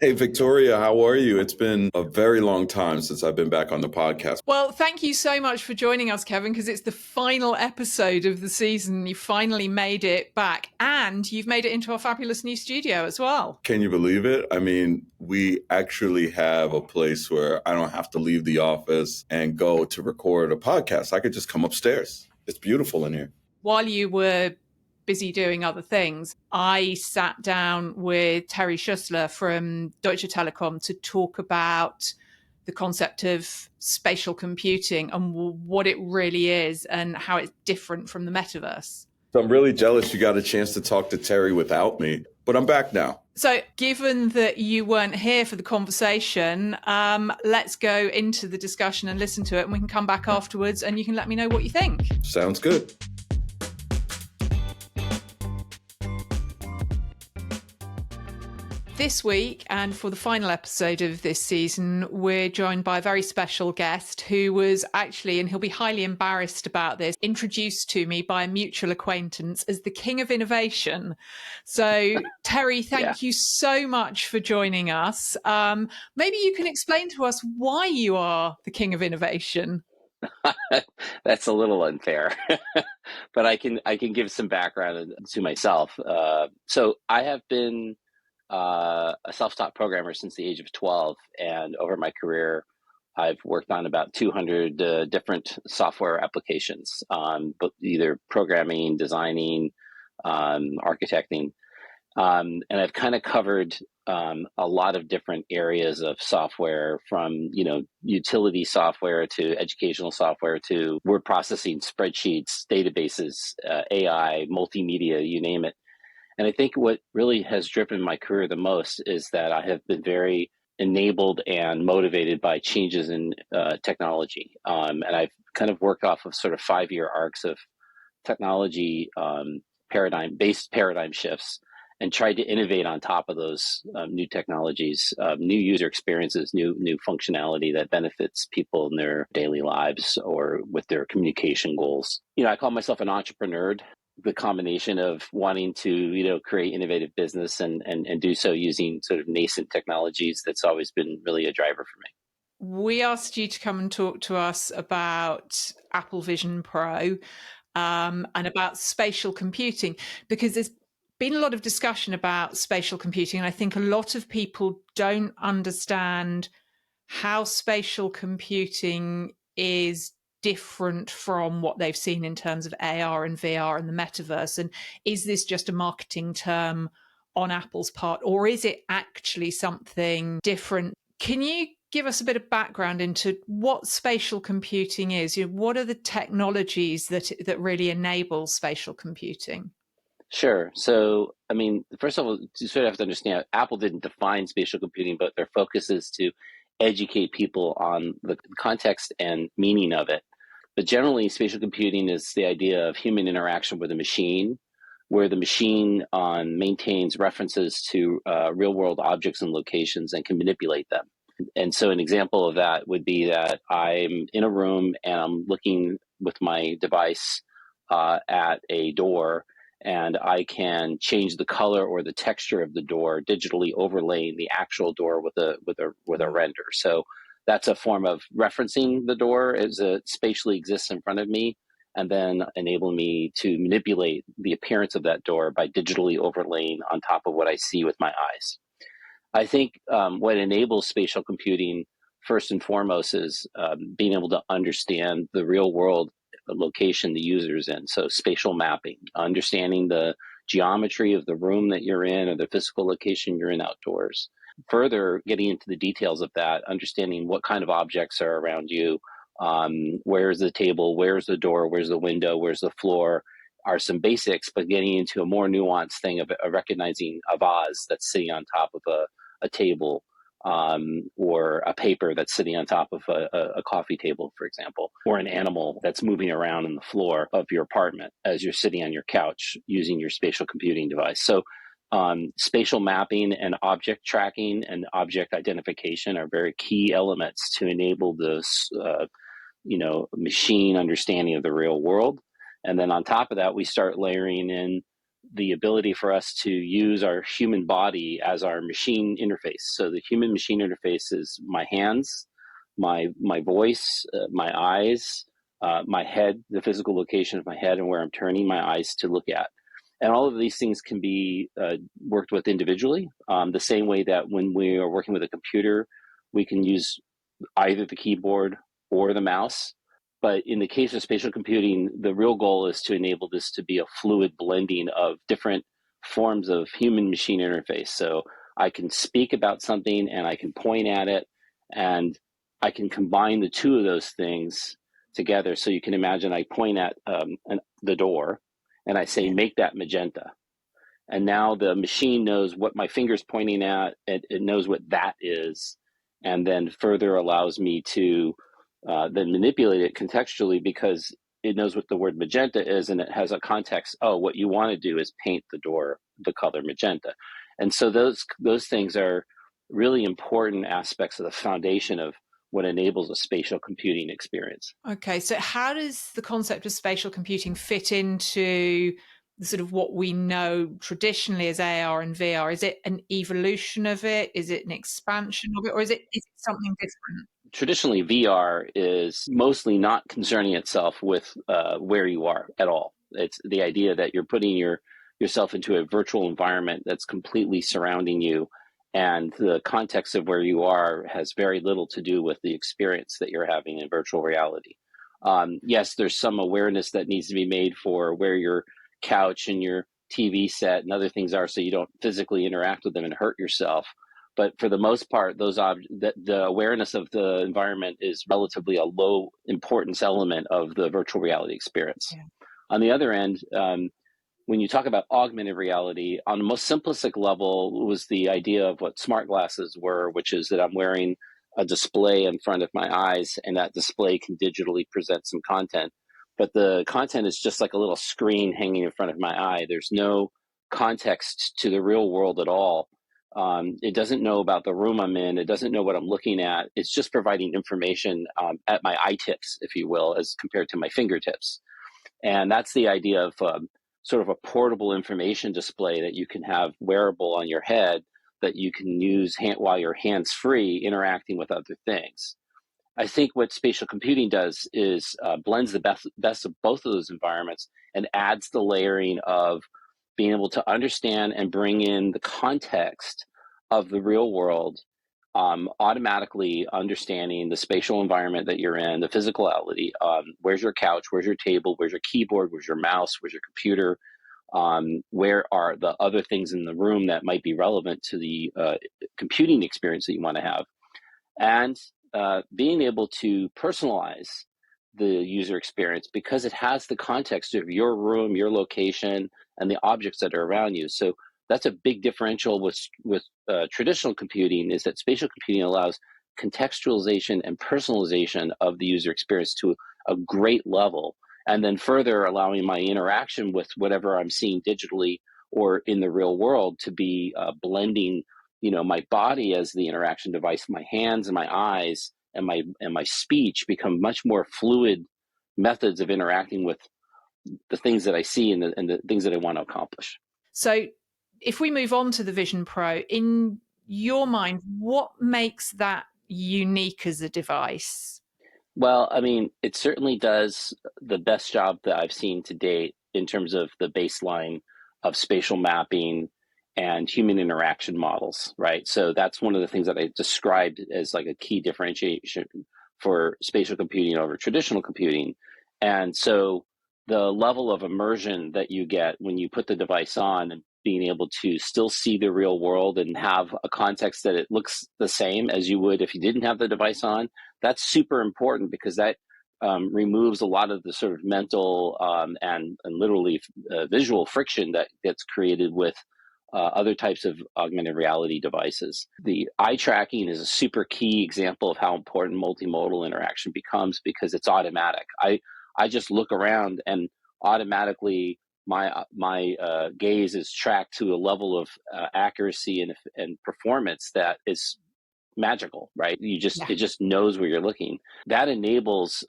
Hey, Victoria, how are you? It's been a very long time since I've been back on the podcast. Well, thank you so much for joining us, Kevin, because it's the final episode of the season. You finally made it back, and you've made it into our fabulous new studio as well. Can you believe it? I mean, we actually have a place where I don't have to leave the office and go to record a podcast. I could just come upstairs. It's beautiful in here. While you were busy doing other things, I sat down with Terry Schussler from Deutsche Telekom to talk about the concept of spatial computing and what it really is and how it's different from the metaverse. So I'm really jealous you got a chance to talk to Terry without me, but I'm back now. So given that you weren't here for the conversation, let's go into the discussion and listen to it, and we can come back afterwards and you can let me know what you think. Sounds good. This week, and for the final episode of this season, we're joined by a very special guest who was actually, and he'll be highly embarrassed about this, introduced to me by a mutual acquaintance as the King of Innovation. So, Terry, thank you so much for joining us. Maybe you can explain to us why you are the King of Innovation. That's a little unfair, but I can give some background to myself. So I have been a self-taught programmer since the age of 12, and over my career I've worked on about 200 different software applications, but either programming, designing, architecting, and I've kind of covered a lot of different areas of software, from utility software to educational software to word processing, spreadsheets, databases, AI, multimedia, you name it. And I think what really has driven my career the most is that I have been very enabled and motivated by changes in technology. And I've kind of worked off of sort of 5-year arcs of technology paradigm shifts and tried to innovate on top of those new technologies, new user experiences, new functionality that benefits people in their daily lives or with their communication goals. I call myself an entrepreneur. The combination of wanting to, create innovative business and do so using sort of nascent technologies, that's always been really a driver for me. We asked you to come and talk to us about Apple Vision Pro and about spatial computing, because there's been a lot of discussion about spatial computing, and I think a lot of people don't understand how spatial computing is different from what they've seen in terms of AR and VR and the metaverse. And is this just a marketing term on Apple's part, or is it actually something different? Can you give us a bit of background into what spatial computing is? What are the technologies that really enable spatial computing? Sure. So, first of all, you sort of have to understand, Apple didn't define spatial computing, but their focus is to educate people on the context and meaning of it. But generally, spatial computing is the idea of human interaction with a machine, where the machine maintains references to real-world objects and locations and can manipulate them. And so an example of that would be that I'm in a room and I'm looking with my device at a door, and I can change the color or the texture of the door, digitally overlaying the actual door with a render. So that's a form of referencing the door as it spatially exists in front of me, and then enable me to manipulate the appearance of that door by digitally overlaying on top of what I see with my eyes. I think what enables spatial computing first and foremost is being able to understand the real world location the user's in. So spatial mapping, understanding the geometry of the room that you're in or the physical location you're in outdoors. Further, getting into the details of that, understanding what kind of objects are around you, where's the table, where's the door, where's the window, where's the floor, are some basics, but getting into a more nuanced thing of recognizing a vase that's sitting on top of a table, or a paper that's sitting on top of a coffee table, for example, or an animal that's moving around on the floor of your apartment as you're sitting on your couch using your spatial computing device. So spatial mapping and object tracking and object identification are very key elements to enable this machine understanding of the real world. And then on top of that, we start layering in the ability for us to use our human body as our machine interface. So the human machine interface is my hands, my voice, my eyes, my head, the physical location of my head and where I'm turning my eyes to look at. And all of these things can be worked with individually, the same way that when we are working with a computer, we can use either the keyboard or the mouse. But in the case of spatial computing, the real goal is to enable this to be a fluid blending of different forms of human machine interface. So I can speak about something and I can point at it, and I can combine the two of those things together. So you can imagine I point at the door and I say, make that magenta. And now the machine knows what my finger's pointing at, it knows what that is, and then further allows me to then manipulate it contextually because it knows what the word magenta is and it has a context. Oh, what you want to do is paint the door the color magenta. And so those things are really important aspects of the foundation of what enables a spatial computing experience. Okay, so how does the concept of spatial computing fit into sort of what we know traditionally as AR and VR? Is it an evolution of it? Is it an expansion of it? Or is it something different? Traditionally, VR is mostly not concerning itself with where you are at all. It's the idea that you're putting yourself into a virtual environment that's completely surrounding you, and the context of where you are has very little to do with the experience that you're having in virtual reality. Yes, there's some awareness that needs to be made for where your couch and your TV set and other things are so you don't physically interact with them and hurt yourself. But for the most part, the awareness of the environment is relatively a low importance element of the virtual reality experience. Yeah. On the other end, when you talk about augmented reality, on the most simplistic level was the idea of what smart glasses were, which is that I'm wearing a display in front of my eyes, and that display can digitally present some content. But the content is just like a little screen hanging in front of my eye. There's no context to the real world at all. It doesn't know about the room I'm in. It doesn't know what I'm looking at. It's just providing information at my eye tips, if you will, as compared to my fingertips. And that's the idea of sort of a portable information display that you can have wearable on your head that you can use while you're hands-free interacting with other things. I think what spatial computing does is blends the best of both of those environments and adds the layering of being able to understand and bring in the context of the real world, automatically understanding the spatial environment that you're in, the physicality. Where's your couch? Where's your table? Where's your keyboard? Where's your mouse? Where's your computer? Where are the other things in the room that might be relevant to the computing experience that you want to have? And being able to personalize the user experience because it has the context of your room, your location, and the objects that are around you. So that's a big differential with traditional computing, is that spatial computing allows contextualization and personalization of the user experience to a great level, and then further allowing my interaction with whatever I'm seeing digitally or in the real world to be blending my body as the interaction device, my hands and my eyes and my speech become much more fluid methods of interacting with the things that I see and the things that I want to accomplish. So if we move on to the Vision Pro, in your mind, what makes that unique as a device? Well, I mean, it certainly does the best job that I've seen to date in terms of the baseline of spatial mapping and human interaction models, right? So that's one of the things that I described as like a key differentiation for spatial computing over traditional computing. And so the level of immersion that you get when you put the device on and being able to still see the real world and have a context that it looks the same as you would if you didn't have the device on, that's super important because that removes a lot of the sort of mental and literally visual friction that gets created with other types of augmented reality devices. The eye tracking is a super key example of how important multimodal interaction becomes because it's automatic. I just look around and automatically my gaze is tracked to a level of accuracy and performance that is magical, right? Yeah. It just knows where you're looking. That enables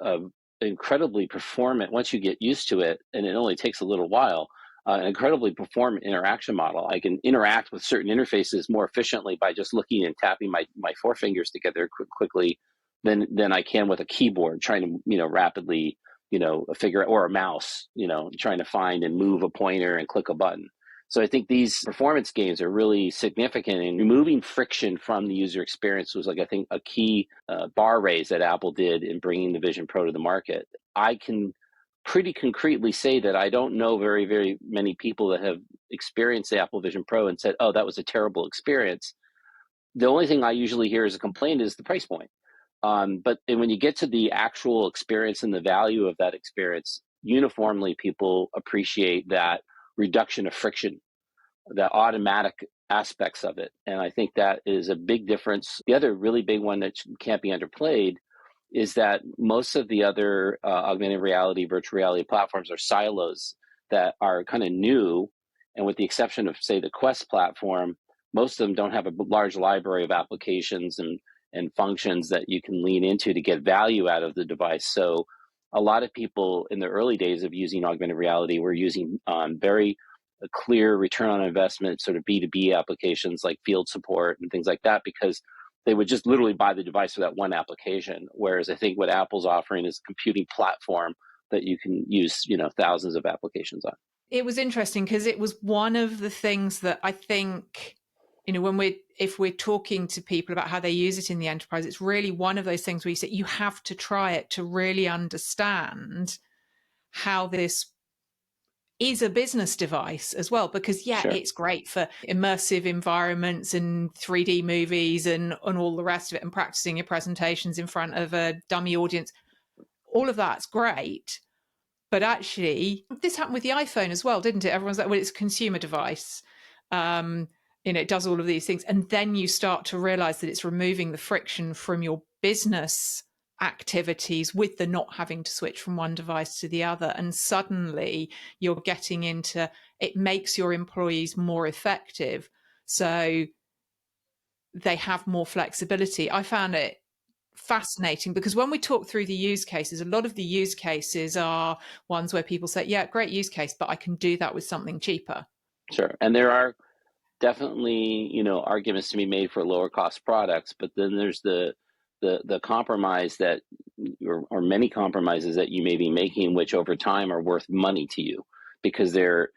incredibly performant, once you get used to it, and it only takes a little while, an incredibly performant interaction model. I can interact with certain interfaces more efficiently by just looking and tapping my forefingers together quickly than I can with a keyboard trying to, rapidly, figure, or a mouse, trying to find and move a pointer and click a button. So I think these performance gains are really significant, and removing friction from the user experience was, like, I think, a key bar raise that Apple did in bringing the Vision Pro to the market. I can pretty concretely say that I don't know very, very many people that have experienced the Apple Vision Pro and said, oh, that was a terrible experience. The only thing I usually hear as a complaint is the price point. But when you get to the actual experience and the value of that experience, uniformly people appreciate that reduction of friction, the automatic aspects of it. And I think that is a big difference. The other really big one that can't be underplayed is that most of the other augmented reality, virtual reality platforms are silos that are kind of new. And with the exception of, say, the Quest platform, most of them don't have a large library of applications and functions that you can lean into to get value out of the device. So a lot of people in the early days of using augmented reality were using very clear return on investment, sort of B2B applications like field support and things like that, because they would just literally buy the device for that one application. Whereas I think what Apple's offering is a computing platform that you can use, thousands of applications on. It was interesting because it was one of the things that I think, if we're talking to people about how they use it in the enterprise, it's really one of those things where you say you have to try it to really understand how this is a business device as well, because Sure. It's great for immersive environments and 3D movies and all the rest of it, and practicing your presentations in front of a dummy audience. All of that's great. But actually, this happened with the iPhone as well, didn't it? Everyone's like, well, it's a consumer device. It does all of these things. And then you start to realize that it's removing the friction from your business activities with the not having to switch from one device to the other. And suddenly you're getting into, it makes your employees more effective. So they have more flexibility. I found it fascinating because when we talk through the use cases, a lot of the use cases are ones where people say, yeah, great use case, but I can do that with something cheaper. Sure. And there are definitely, arguments to be made for lower cost products, but then there's the compromise that, or many compromises that you may be making, which over time are worth money to you because they're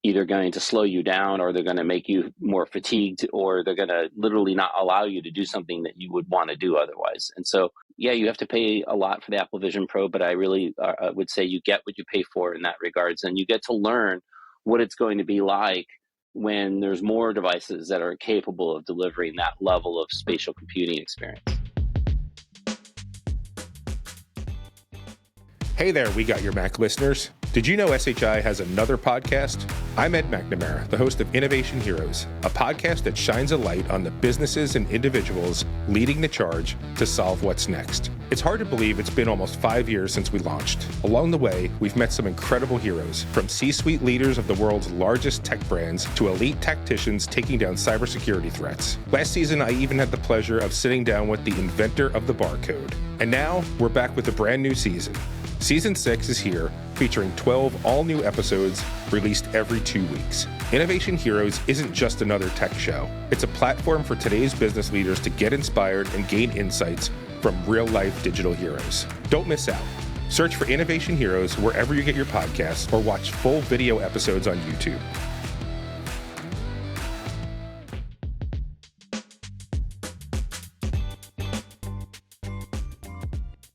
either going to slow you down, or they're going to make you more fatigued, or they're going to literally not allow you to do something that you would want to do otherwise. And so, yeah, you have to pay a lot for the Apple Vision Pro, but I really would say you get what you pay for in that regards, and you get to learn what it's going to be like when there's more devices that are capable of delivering that level of spatial computing experience. Hey there, We Got Your Mac listeners. Did you know SHI has another podcast? I'm Ed McNamara, the host of Innovation Heroes, a podcast that shines a light on the businesses and individuals leading the charge to solve what's next. It's hard to believe it's been almost 5 years since we launched. Along the way, we've met some incredible heroes, from C-suite leaders of the world's largest tech brands to elite tacticians taking down cybersecurity threats. Last season, I even had the pleasure of sitting down with the inventor of the barcode. And now, we're back with a brand new season. Season 6 is here, featuring 12 all-new episodes released every 2 weeks. Innovation Heroes isn't just another tech show. It's a platform for today's business leaders to get inspired and gain insights from real-life digital heroes. Don't miss out. Search for Innovation Heroes wherever you get your podcasts, or watch full video episodes on YouTube.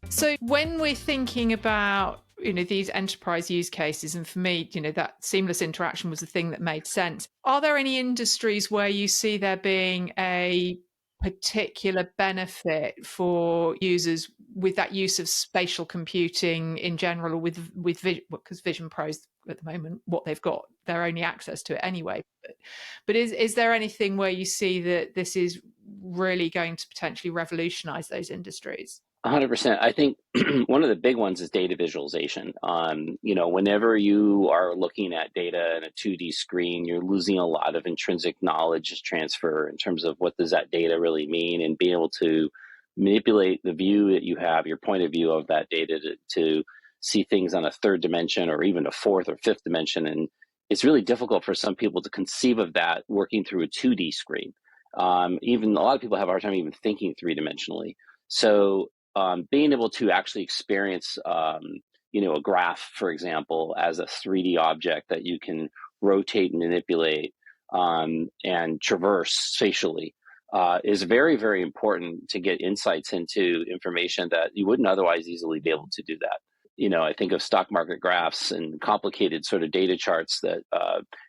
So when we're thinking about, these enterprise use cases, and for me, that seamless interaction was the thing that made sense. Are there any industries where you see there being a particular benefit for users with that use of spatial computing in general, or because Vision Pros at the moment, what they've got, they're only access to it anyway. But is there anything where you see that this is really going to potentially revolutionize those industries? 100%. I think one of the big ones is data visualization. Whenever you are looking at data in a 2D screen, you're losing a lot of intrinsic knowledge transfer in terms of what does that data really mean, and being able to manipulate the view that you have, your point of view of that data to see things on a third dimension or even a fourth or fifth dimension. And it's really difficult for some people to conceive of that working through a 2D screen. Even a lot of people have a hard time even thinking three-dimensionally. So being able to actually experience, a graph, for example, as a 3D object that you can rotate and manipulate and traverse spatially is very, very important to get insights into information that you wouldn't otherwise easily be able to do that. I think of stock market graphs and complicated sort of data charts that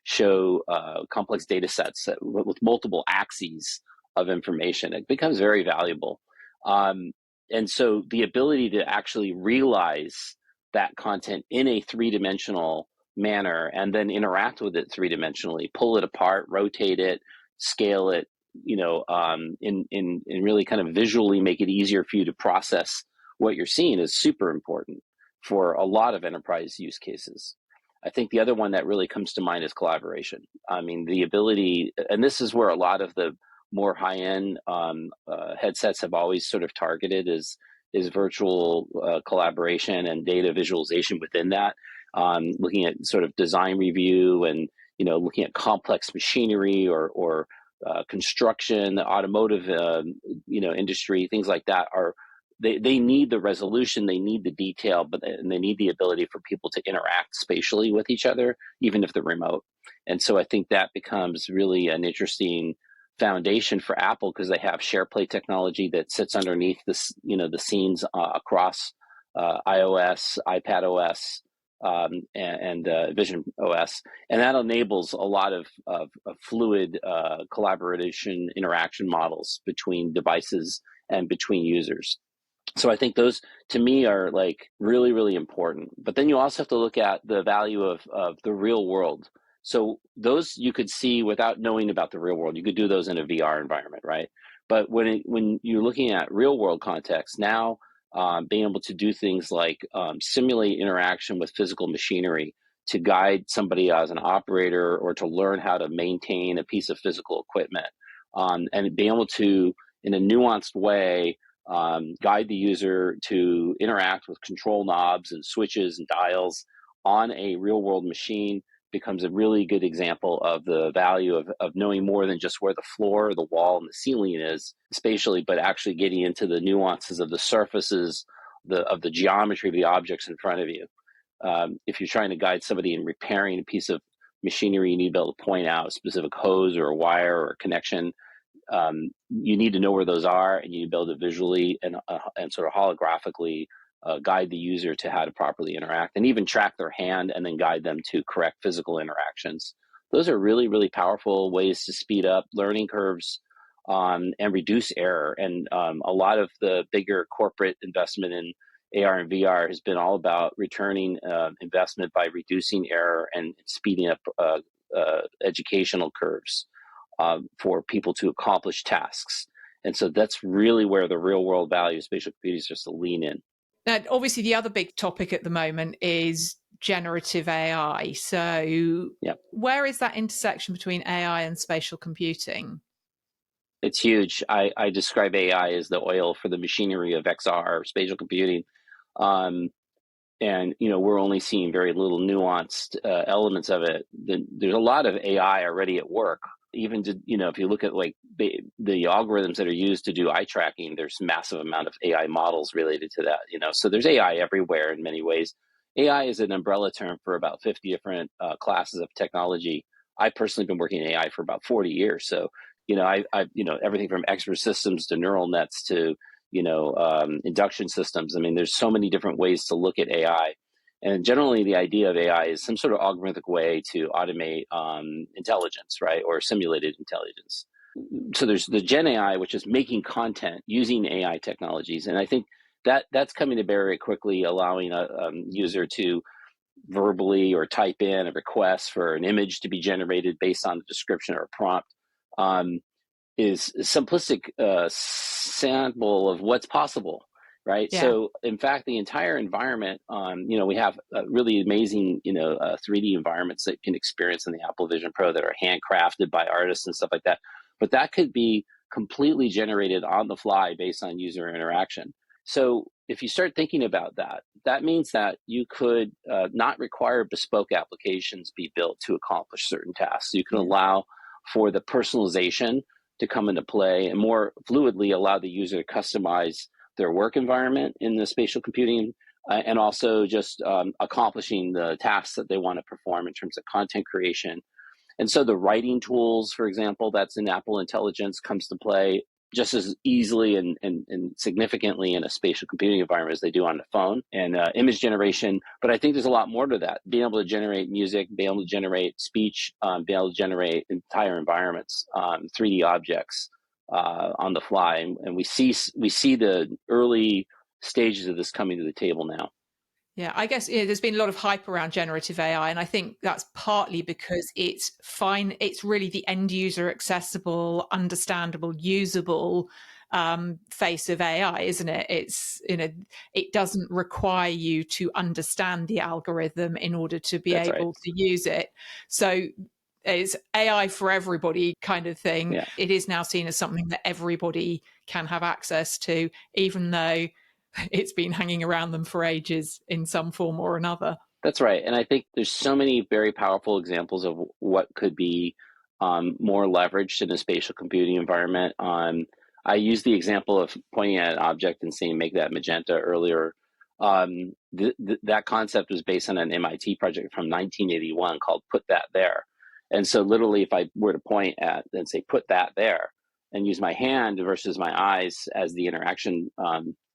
show complex data sets with multiple axes of information. It becomes very valuable. And so the ability to actually realize that content in a three-dimensional manner and then interact with it three-dimensionally, pull it apart, rotate it, scale it, in really kind of visually make it easier for you to process what you're seeing is super important for a lot of enterprise use cases. I think the other one that really comes to mind is collaboration. I mean, the ability, and this is where a lot of the more high-end headsets have always sort of targeted is virtual collaboration and data visualization within that, looking at sort of design review and looking at complex machinery or construction, the automotive industry, things like that are they need the resolution, they need the detail, and they need the ability for people to interact spatially with each other, even if they're remote. And so I think that becomes really an interesting foundation for Apple because they have SharePlay technology that sits underneath this, the scenes across iOS, iPad OS, and Vision OS, and that enables a lot of fluid collaboration interaction models between devices and between users. So I think those, to me, are like really, really important. But then you also have to look at the value of the real world. So those you could see without knowing about the real world. You could do those in a VR environment, right? But when you're looking at real world context, now being able to do things like simulate interaction with physical machinery to guide somebody as an operator or to learn how to maintain a piece of physical equipment, and being able to, in a nuanced way, guide the user to interact with control knobs and switches and dials on a real world machine becomes a really good example of the value of knowing more than just where the floor, the wall, and the ceiling is spatially, but actually getting into the nuances of the surfaces, of the geometry of the objects in front of you. If you're trying to guide somebody in repairing a piece of machinery, you need to be able to point out a specific hose or a wire or a connection. You need to know where those are, and you need to be able to visually and sort of holographically guide the user to how to properly interact, and even track their hand and then guide them to correct physical interactions. Those are really, really powerful ways to speed up learning curves and reduce error. And a lot of the bigger corporate investment in AR and VR has been all about returning investment by reducing error and speeding up educational curves for people to accomplish tasks. And so that's really where the real world value of spatial computing is, just to lean in. Now, obviously, the other big topic at the moment is generative AI. So Where is that intersection between AI and spatial computing? It's huge. I describe AI as the oil for the machinery of XR, spatial computing. And, we're only seeing very little nuanced elements of it. There's a lot of AI already at work. Even to, if you look at like the algorithms that are used to do eye tracking, there's massive amount of AI models related to that, so there's AI everywhere in many ways. AI is an umbrella term for about 50 different classes of technology. I personally have been working in AI for about 40 years. So, I everything from expert systems to neural nets to, induction systems. I mean, there's so many different ways to look at AI. And generally, the idea of AI is some sort of augmented way to automate intelligence, right, or simulated intelligence. So there's the Gen AI, which is making content using AI technologies. And I think that's coming to bear very quickly, allowing a user to verbally or type in a request for an image to be generated based on a description or a prompt. Is a simplistic sample of what's possible. right? Yeah. So in fact, the entire environment, we have really amazing, 3D environments that you can experience in the Apple Vision Pro that are handcrafted by artists and stuff like that. But that could be completely generated on the fly based on user interaction. So if you start thinking about that, that means that you could not require bespoke applications be built to accomplish certain tasks. You can allow for the personalization to come into play and more fluidly allow the user to customize their work environment in the spatial computing and also just accomplishing the tasks that they want to perform in terms of content creation. And so the writing tools, for example, that's in Apple Intelligence comes to play just as easily and significantly in a spatial computing environment as they do on the phone, and image generation. But I think there's a lot more to that. Being able to generate music, being able to generate speech, being able to generate entire environments, 3D objects on the fly. And we see the early stages of this coming to the table now. Yeah, I guess there's been a lot of hype around generative AI, and I think that's partly because it's fine. It's really the end user accessible, understandable, usable face of AI, isn't it? It's it doesn't require you to understand the algorithm in order to be That's able to use it. So it's AI for everybody kind of thing. Yeah. It is now seen as something that everybody can have access to, even though it's been hanging around them for ages in some form or another. That's right. And I think there's so many very powerful examples of what could be more leveraged in a spatial computing environment. I used the example of pointing at an object and saying, make that magenta earlier. That concept was based on an MIT project from 1981 called Put That There. And so literally, if I were to point at and say, put that there, and use my hand versus my eyes as the interaction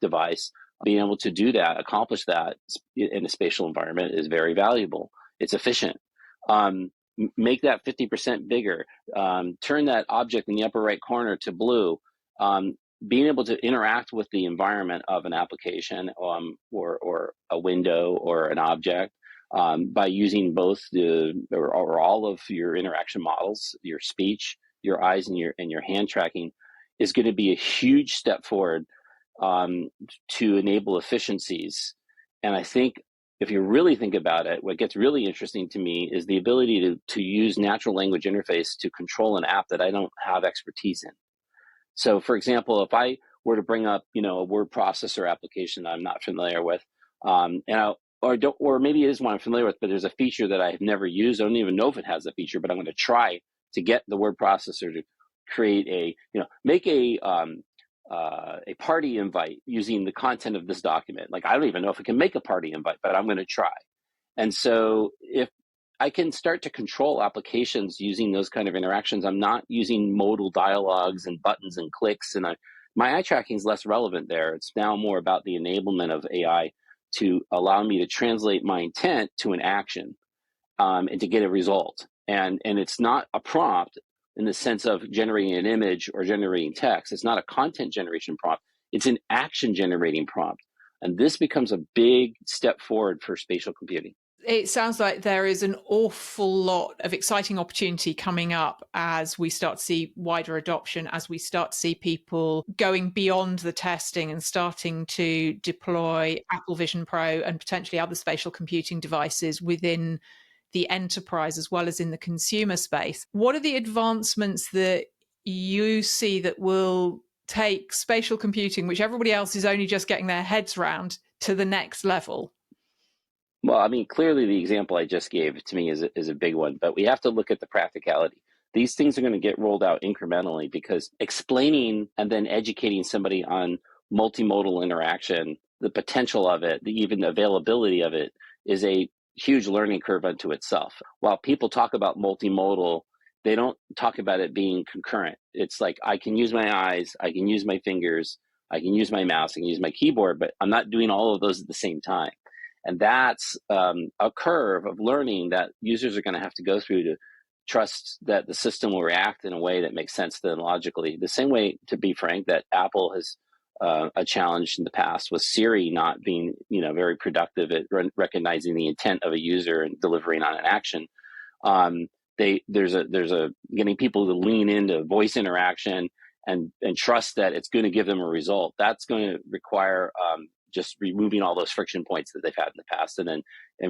device, being able to do that, accomplish that in a spatial environment is very valuable. It's efficient. Make that 50% bigger. Turn that object in the upper right corner to blue. Being able to interact with the environment of an application or a window or an object by using both or all of your interaction models, your speech, your eyes, and your hand tracking is going to be a huge step forward to enable efficiencies. And I think if you really think about it, what gets really interesting to me is the ability to use natural language interface to control an app that I don't have expertise in. So for example, if I were to bring up, a word processor application I'm not familiar with, or maybe it is one I'm familiar with, but there's a feature that I've never used. I don't even know if it has a feature, but I'm going to try to get the word processor to create make a party invite using the content of this document. Like, I don't even know if it can make a party invite, but I'm going to try. And so if I can start to control applications using those kind of interactions, I'm not using modal dialogues and buttons and clicks. And my eye tracking is less relevant there. It's now more about the enablement of AI to allow me to translate my intent to an action and to get a result. And it's not a prompt in the sense of generating an image or generating text. It's not a content generation prompt. It's an action generating prompt. And this becomes a big step forward for spatial computing. It sounds like there is an awful lot of exciting opportunity coming up as we start to see wider adoption, as we start to see people going beyond the testing and starting to deploy Apple Vision Pro and potentially other spatial computing devices within the enterprise as well as in the consumer space. What are the advancements that you see that will take spatial computing, which everybody else is only just getting their heads around, to the next level? Well, I mean, clearly the example I just gave to me is a big one, but we have to look at the practicality. These things are going to get rolled out incrementally because explaining and then educating somebody on multimodal interaction, the potential of it, even the availability of it, is a huge learning curve unto itself. While people talk about multimodal, they don't talk about it being concurrent. It's like, I can use my eyes, I can use my fingers, I can use my mouse, I can use my keyboard, but I'm not doing all of those at the same time. And that's a curve of learning that users are going to have to go through to trust that the system will react in a way that makes sense to them logically. The same way, to be frank, that Apple has a challenge in the past with Siri not being, very productive at recognizing the intent of a user and delivering on an action. There's a getting people to lean into voice interaction and trust that it's going to give them a result. That's going to require just removing all those friction points that they've had in the past, and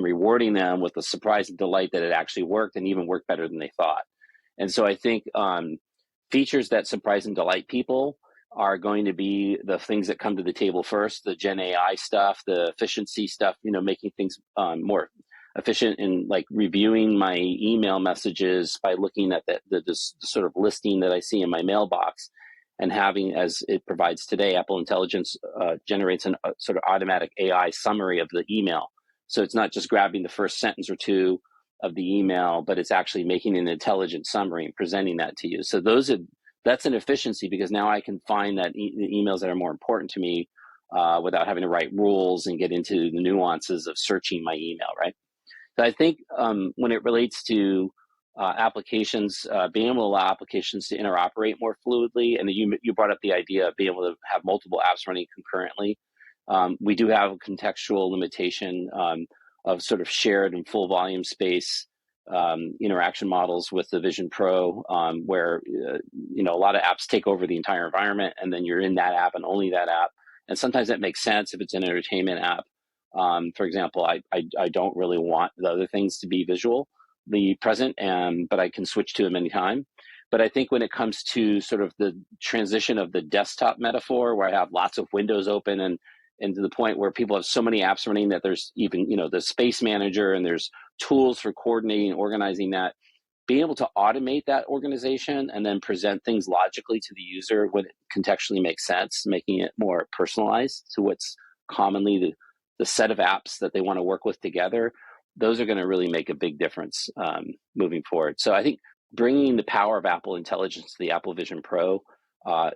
rewarding them with the surprise and delight that it actually worked and even worked better than they thought. And so I think features that surprise and delight people are going to be the things that come to the table first. The Gen AI stuff, the efficiency stuff, making things more efficient in like reviewing my email messages by looking at the sort of listing that I see in my mailbox, and having, as it provides today, Apple Intelligence generates a sort of automatic AI summary of the email. So it's not just grabbing the first sentence or two of the email, but it's actually making an intelligent summary and presenting that to you. So that's an efficiency, because now I can find that the emails that are more important to me without having to write rules and get into the nuances of searching my email, right? So I think when it relates to applications, being able to allow applications to interoperate more fluidly, and you brought up the idea of being able to have multiple apps running concurrently. We do have a contextual limitation of sort of shared and full volume space interaction models with the Vision Pro, where a lot of apps take over the entire environment, and then you're in that app and only that app. And sometimes that makes sense if it's an entertainment app. For example, I don't really want the other things to be visually present, but I can switch to them anytime. But I think when it comes to sort of the transition of the desktop metaphor, where I have lots of windows open and to the point where people have so many apps running that there's even, the space manager, and there's tools for coordinating, organizing that, being able to automate that organization and then present things logically to the user when it contextually makes sense, making it more personalized to what's commonly the set of apps that they want to work with together. Those are going to really make a big difference moving forward. So I think bringing the power of Apple Intelligence to the Apple Vision Pro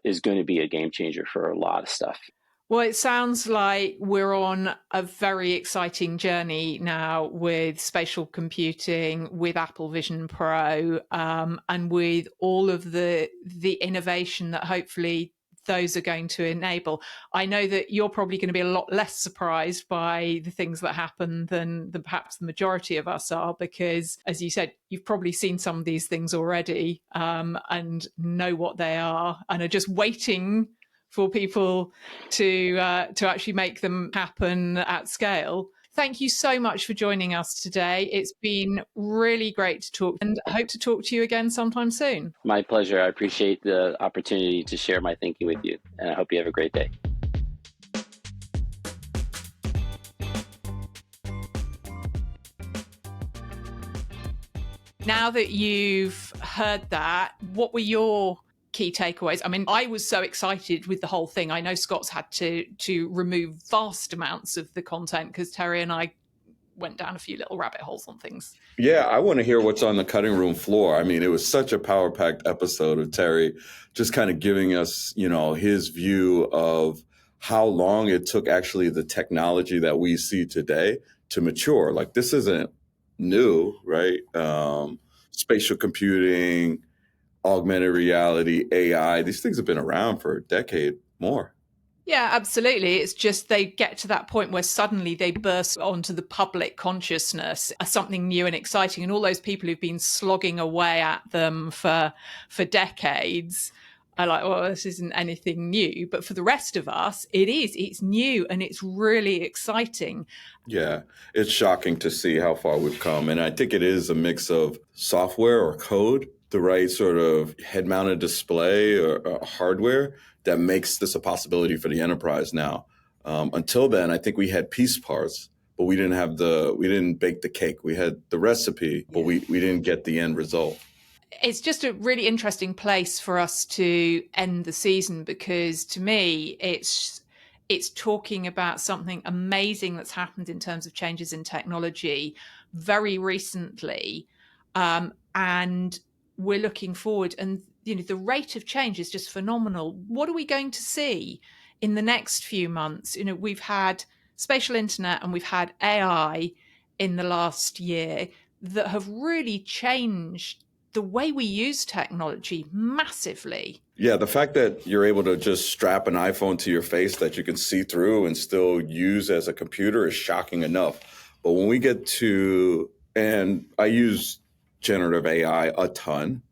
is going to be a game changer for a lot of stuff. Well, it sounds like we're on a very exciting journey now with spatial computing, with Apple Vision Pro, and with all of the innovation that hopefully those are going to enable. I know that you're probably going to be a lot less surprised by the things that happen than perhaps the majority of us are, because, as you said, you've probably seen some of these things already and know what they are and are just waiting for people to actually make them happen at scale. Thank you so much for joining us today. It's been really great to talk, and I hope to talk to you again sometime soon. My pleasure. I appreciate the opportunity to share my thinking with you, and I hope you have a great day. Now that you've heard that, what were your key takeaways? I mean, I was so excited with the whole thing. I know Scott's had to remove vast amounts of the content because Terry and I went down a few little rabbit holes on things. Yeah, I want to hear what's on the cutting room floor. I mean, it was such a power-packed episode of Terry just kind of giving us, his view of how long it took actually the technology that we see today to mature. Like, this isn't new, right? Spatial computing, augmented reality, AI, these things have been around for a decade more. Yeah, absolutely. It's just they get to that point where suddenly they burst onto the public consciousness as something new and exciting. And all those people who've been slogging away at them for decades are like, well, this isn't anything new. But for the rest of us, it is. It's new and it's really exciting. Yeah, it's shocking to see how far we've come. And I think it is a mix of software or code, the right sort of head-mounted display or hardware that makes this a possibility for the enterprise now. Until then, I think we had piece parts, but we didn't bake the cake. We had the recipe, but we didn't get the end result. It's just a really interesting place for us to end the season, because to me, it's talking about something amazing that's happened in terms of changes in technology very recently. And we're looking forward, and the rate of change is just phenomenal. What are we going to see in the next few months? We've had spatial internet and we've had AI in the last year that have really changed the way we use technology massively. Yeah, the fact that you're able to just strap an iPhone to your face that you can see through and still use as a computer is shocking enough. But when we get to, and I use generative AI a ton,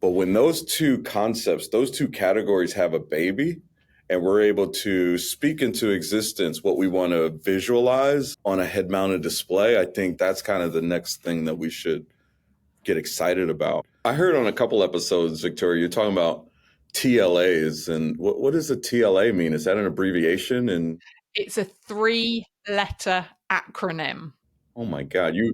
But when those two concepts, those two categories have a baby, and we're able to speak into existence what we want to visualize on a head-mounted display, I think that's kind of the next thing that we should get excited about. I heard on a couple episodes, Victoria, you're talking about TLAs, and what does a TLA mean? Is that an abbreviation? And it's a 3-letter acronym. Oh my God, you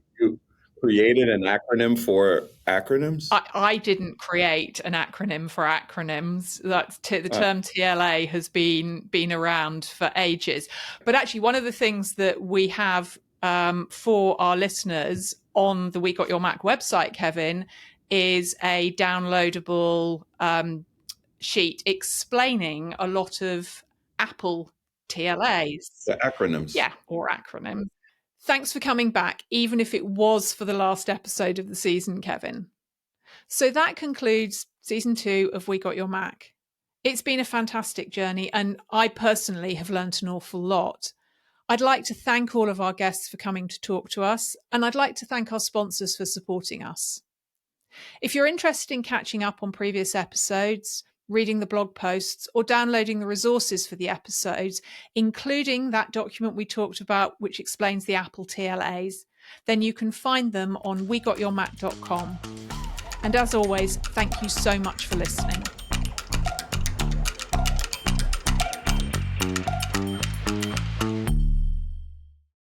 created an acronym for acronyms? I didn't create an acronym for acronyms. That's the term TLA has been around for ages. But actually, one of the things that we have for our listeners on the We Got Your Mac website, Kevin, is a downloadable sheet explaining a lot of Apple TLAs. The acronyms. Yeah, or acronyms. Thanks for coming back, even if it was for the last episode of the season, Kevin. So that concludes season 2 of We Got Your Mac. It's been a fantastic journey, and I personally have learnt an awful lot. I'd like to thank all of our guests for coming to talk to us, and I'd like to thank our sponsors for supporting us. If you're interested in catching up on previous episodes, reading the blog posts, or downloading the resources for the episodes, including that document we talked about which explains the Apple TLAs, then you can find them on wegotyourmac.com. And as always, thank you so much for listening.